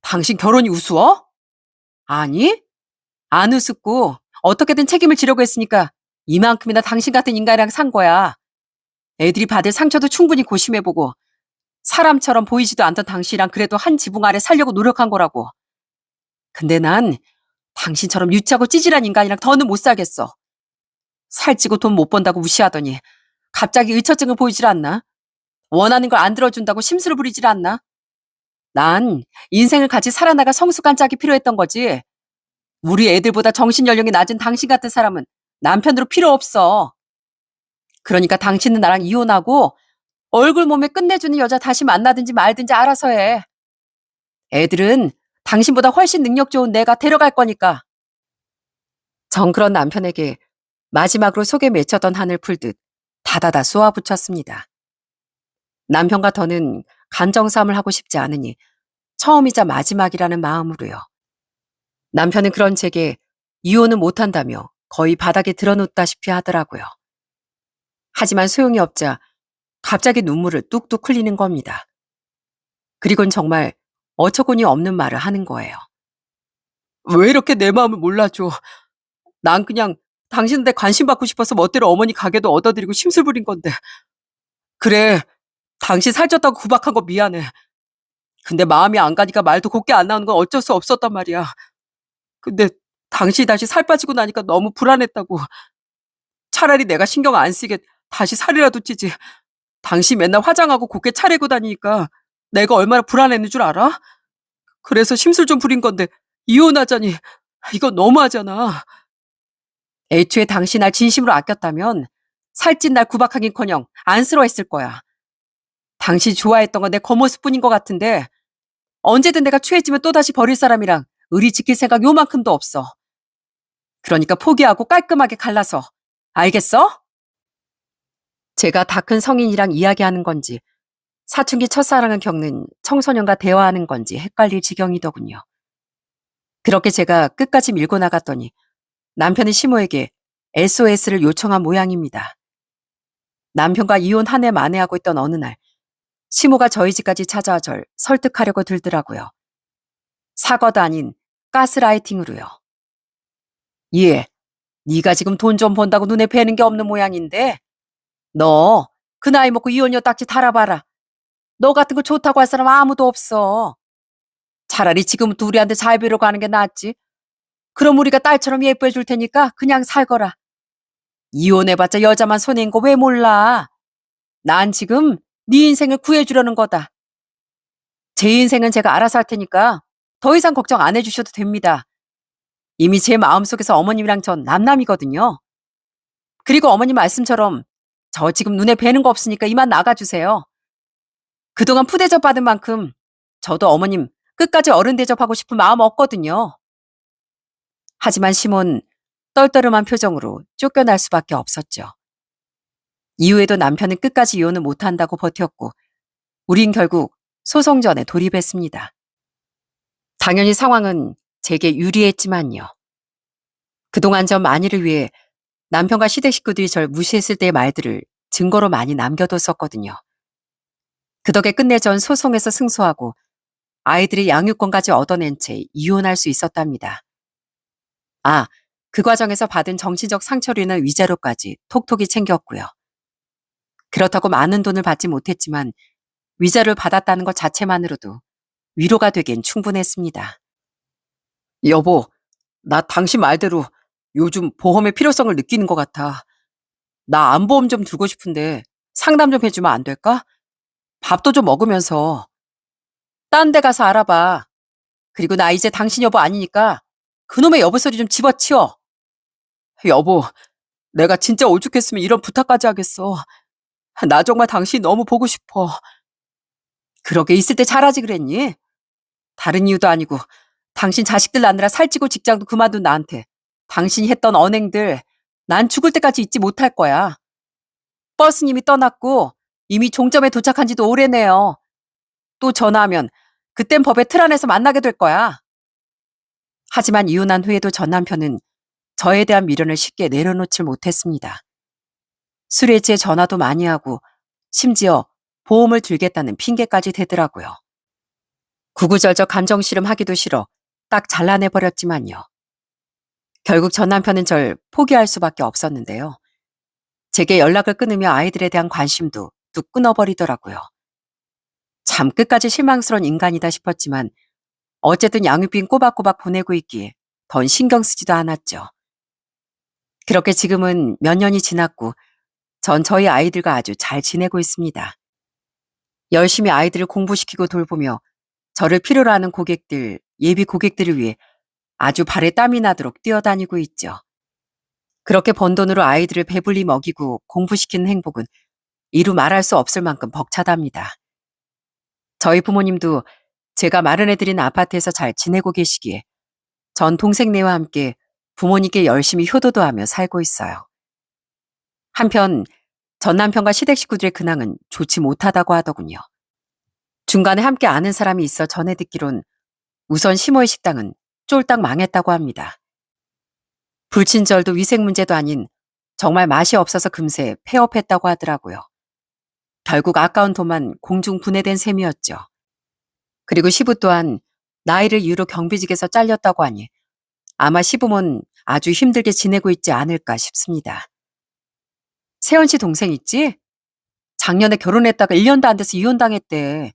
당신 결혼이 우스워? 아니, 안 우습고 어떻게든 책임을 지려고 했으니까 이만큼이나 당신 같은 인간이랑 산 거야. 애들이 받을 상처도 충분히 고심해보고 사람처럼 보이지도 않던 당신이랑 그래도 한 지붕 아래 살려고 노력한 거라고. 근데 난 당신처럼 유치하고 찌질한 인간이랑 더는 못 살겠어. 살찌고 돈 못 번다고 무시하더니 갑자기 의처증을 보이질 않나? 원하는 걸 안 들어준다고 심술을 부리질 않나? 난 인생을 같이 살아나갈 성숙한 짝이 필요했던 거지. 우리 애들보다 정신 연령이 낮은 당신 같은 사람은 남편으로 필요 없어. 그러니까 당신은 나랑 이혼하고 얼굴 몸에 끝내주는 여자 다시 만나든지 말든지 알아서 해. 애들은 당신보다 훨씬 능력 좋은 내가 데려갈 거니까. 전 그런 남편에게 마지막으로 속에 맺혔던 한을 풀듯 다다다 쏘아붙였습니다. 남편과 더는 간정싸움을 하고 싶지 않으니 처음이자 마지막이라는 마음으로요. 남편은 그런 제게 이혼은 못한다며 거의 바닥에 드러눕다시피 하더라고요. 하지만 소용이 없자 갑자기 눈물을 뚝뚝 흘리는 겁니다. 그리곤 정말 어처구니 없는 말을 하는 거예요. 왜 이렇게 내 마음을 몰라줘? 난 그냥 당신한테 관심 받고 싶어서 멋대로 어머니 가게도 얻어드리고 심술 부린 건데. 그래, 당신 살쪘다고 구박한 거 미안해. 근데 마음이 안 가니까 말도 곱게 안 나오는 건 어쩔 수 없었단 말이야. 근데 당신이 다시 살 빠지고 나니까 너무 불안했다고. 차라리 내가 신경 안 쓰게 다시 살이라도 찌지. 당신 맨날 화장하고 곱게 차리고 다니니까 내가 얼마나 불안했는 줄 알아? 그래서 심술 좀 부린 건데 이혼하자니 이건 너무하잖아. 애초에 당신 날 진심으로 아꼈다면 살찐 날 구박하긴커녕 안쓰러워했을 거야. 당신 좋아했던 건 내 겉모습뿐인 것 같은데 언제든 내가 취해지면 또다시 버릴 사람이랑 의리 지킬 생각 요만큼도 없어. 그러니까 포기하고 깔끔하게 갈라서. 알겠어? 제가 다 큰 성인이랑 이야기하는 건지 사춘기 첫사랑을 겪는 청소년과 대화하는 건지 헷갈릴 지경이더군요. 그렇게 제가 끝까지 밀고 나갔더니 남편이 시모에게 SOS를 요청한 모양입니다. 남편과 이혼 한 해 만에 하고 있던 어느 날 시모가 저희 집까지 찾아와 절 설득하려고 들더라고요. 사과도 아닌 가스라이팅으로요. 예, 네가 지금 돈 좀 번다고 눈에 뵈는 게 없는 모양인데 너 그 나이 먹고 이혼녀 딱지 달아봐라. 너 같은 거 좋다고 할 사람 아무도 없어. 차라리 지금부터 우리한테 잘 배우고 하는 게 낫지. 그럼 우리가 딸처럼 예뻐해 줄 테니까 그냥 살거라. 이혼해봤자 여자만 손해인 거 왜 몰라? 난 지금 네 인생을 구해주려는 거다. 제 인생은 제가 알아서 할 테니까 더 이상 걱정 안 해주셔도 됩니다. 이미 제 마음속에서 어머님이랑 전 남남이거든요. 그리고 어머님 말씀처럼 저 지금 눈에 뵈는 거 없으니까 이만 나가주세요. 그동안 푸대접 받은 만큼 저도 어머님 끝까지 어른 대접하고 싶은 마음 없거든요. 하지만 시몬 떨떠름한 표정으로 쫓겨날 수밖에 없었죠. 이후에도 남편은 끝까지 이혼을 못한다고 버텼고 우린 결국 소송전에 돌입했습니다. 당연히 상황은 제게 유리했지만요. 그동안 전 만일을 위해 남편과 시댁 식구들이 절 무시했을 때의 말들을 증거로 많이 남겨뒀었거든요. 그 덕에 끝내 전 소송에서 승소하고 아이들의 양육권까지 얻어낸 채 이혼할 수 있었답니다. 아, 그 과정에서 받은 정신적 상처를 위자료까지 톡톡히 챙겼고요. 그렇다고 많은 돈을 받지 못했지만 위자료를 받았다는 것 자체만으로도 위로가 되긴 충분했습니다. 여보, 나 당신 말대로 요즘 보험의 필요성을 느끼는 것 같아. 나 안보험 좀 들고 싶은데 상담 좀 해주면 안 될까? 밥도 좀 먹으면서. 딴 데 가서 알아봐. 그리고 나 이제 당신 여보 아니니까 그놈의 여보 소리 좀 집어치워. 여보, 내가 진짜 오죽했으면 이런 부탁까지 하겠어. 나 정말 당신 너무 보고 싶어. 그러게 있을 때 잘하지 그랬니? 다른 이유도 아니고 당신 자식들 낳느라 살찌고 직장도 그만둔 나한테 당신이 했던 언행들 난 죽을 때까지 잊지 못할 거야. 버스님이 떠났고 이미 종점에 도착한 지도 오래네요. 또 전화하면 그땐 법의 틀 안에서 만나게 될 거야. 하지만 이혼한 후에도 전 남편은 저에 대한 미련을 쉽게 내려놓질 못했습니다. 술에 취해 전화도 많이 하고 심지어 보험을 들겠다는 핑계까지 대더라고요. 구구절절 감정씨름하기도 싫어 딱 잘라내버렸지만요. 결국 전 남편은 절 포기할 수밖에 없었는데요. 제게 연락을 끊으며 아이들에 대한 관심도 뚝 끊어버리더라고요. 참 끝까지 실망스러운 인간이다 싶었지만 어쨌든 양육비는 꼬박꼬박 보내고 있기에 더 신경 쓰지도 않았죠. 그렇게 지금은 몇 년이 지났고 전 저희 아이들과 아주 잘 지내고 있습니다. 열심히 아이들을 공부시키고 돌보며 저를 필요로 하는 고객들, 예비 고객들을 위해 아주 발에 땀이 나도록 뛰어다니고 있죠. 그렇게 번 돈으로 아이들을 배불리 먹이고 공부시키는 행복은 이루 말할 수 없을 만큼 벅차답니다. 저희 부모님도 제가 마련해드린 아파트에서 잘 지내고 계시기에 전 동생네와 함께 부모님께 열심히 효도도 하며 살고 있어요. 한편 전 남편과 시댁 식구들의 근황은 좋지 못하다고 하더군요. 중간에 함께 아는 사람이 있어 전해 듣기론 우선 시모의 식당은 쫄딱 망했다고 합니다. 불친절도 위생 문제도 아닌 정말 맛이 없어서 금세 폐업했다고 하더라고요. 결국 아까운 돈만 공중 분해된 셈이었죠. 그리고 시부 또한 나이를 이유로 경비직에서 잘렸다고 하니 아마 시부모는 아주 힘들게 지내고 있지 않을까 싶습니다. 세연 씨 동생 있지? 작년에 결혼했다가 1년도 안 돼서 이혼당했대.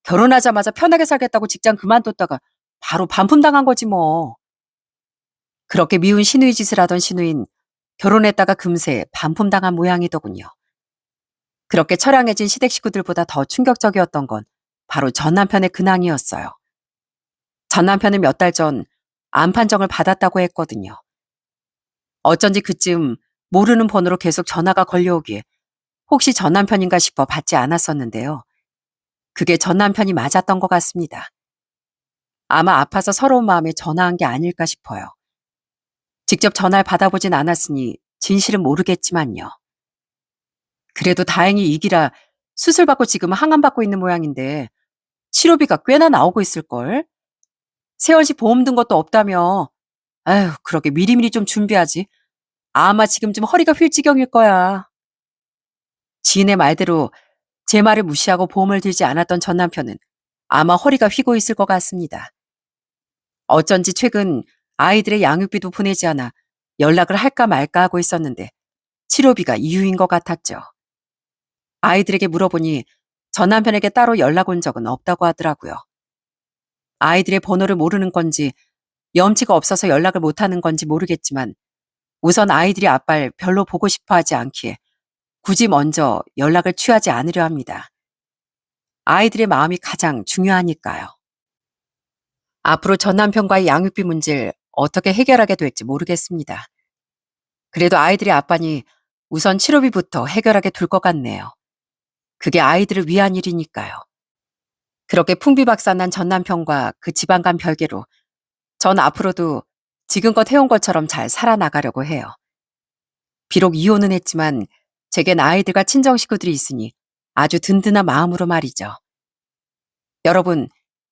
결혼하자마자 편하게 살겠다고 직장 그만뒀다가 바로 반품당한 거지 뭐. 그렇게 미운 시누이 짓을 하던 시누인 결혼했다가 금세 반품당한 모양이더군요. 그렇게 처량해진 시댁 식구들보다 더 충격적이었던 건 바로 전 남편의 근황이었어요. 전 남편은 몇 달 전 암 판정을 받았다고 했거든요. 어쩐지 그쯤 모르는 번호로 계속 전화가 걸려오기에 혹시 전 남편인가 싶어 받지 않았었는데요. 그게 전 남편이 맞았던 것 같습니다. 아마 아파서 서러운 마음에 전화한 게 아닐까 싶어요. 직접 전화를 받아보진 않았으니 진실은 모르겠지만요. 그래도 다행히 이기라 수술받고 지금 항암받고 있는 모양인데 치료비가 꽤나 나오고 있을걸? 세월 씨 보험 든 것도 없다며. 아휴, 그러게 미리미리 좀 준비하지. 아마 지금쯤 허리가 휠 지경일 거야. 지인의 말대로 제 말을 무시하고 보험을 들지 않았던 전 남편은 아마 허리가 휘고 있을 것 같습니다. 어쩐지 최근 아이들의 양육비도 보내지 않아 연락을 할까 말까 하고 있었는데 치료비가 이유인 것 같았죠. 아이들에게 물어보니 전 남편에게 따로 연락 온 적은 없다고 하더라고요. 아이들의 번호를 모르는 건지 염치가 없어서 연락을 못하는 건지 모르겠지만 우선 아이들이 아빠를 별로 보고 싶어 하지 않기에 굳이 먼저 연락을 취하지 않으려 합니다. 아이들의 마음이 가장 중요하니까요. 앞으로 전 남편과의 양육비 문제를 어떻게 해결하게 될지 모르겠습니다. 그래도 아이들의 아빠니 우선 치료비부터 해결하게 둘 것 같네요. 그게 아이들을 위한 일이니까요. 그렇게 풍비박산난 전 남편과 그 지방간 별개로 전 앞으로도 지금껏 해온 것처럼 잘 살아나가려고 해요. 비록 이혼은 했지만 제겐 아이들과 친정 식구들이 있으니 아주 든든한 마음으로 말이죠. 여러분,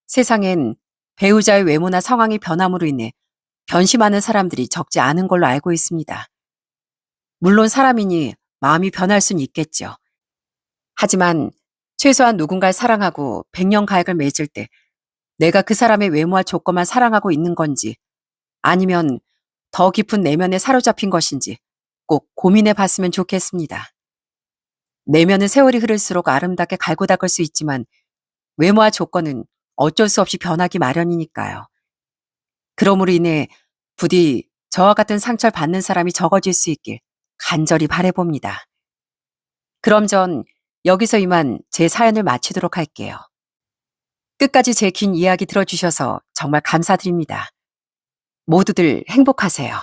세상엔 배우자의 외모나 상황이 변함으로 인해 변심하는 사람들이 적지 않은 걸로 알고 있습니다. 물론 사람이니 마음이 변할 수는 있겠죠. 하지만 최소한 누군가를 사랑하고 백년 가약을 맺을 때 내가 그 사람의 외모와 조건만 사랑하고 있는 건지 아니면 더 깊은 내면에 사로잡힌 것인지 꼭 고민해 봤으면 좋겠습니다. 내면은 세월이 흐를수록 아름답게 갈고 닦을 수 있지만 외모와 조건은 어쩔 수 없이 변하기 마련이니까요. 그러므로 인해 부디 저와 같은 상처를 받는 사람이 적어질 수 있길 간절히 바라봅니다. 그럼 전 여기서 이만 제 사연을 마치도록 할게요. 끝까지 제 긴 이야기 들어주셔서 정말 감사드립니다. 모두들 행복하세요.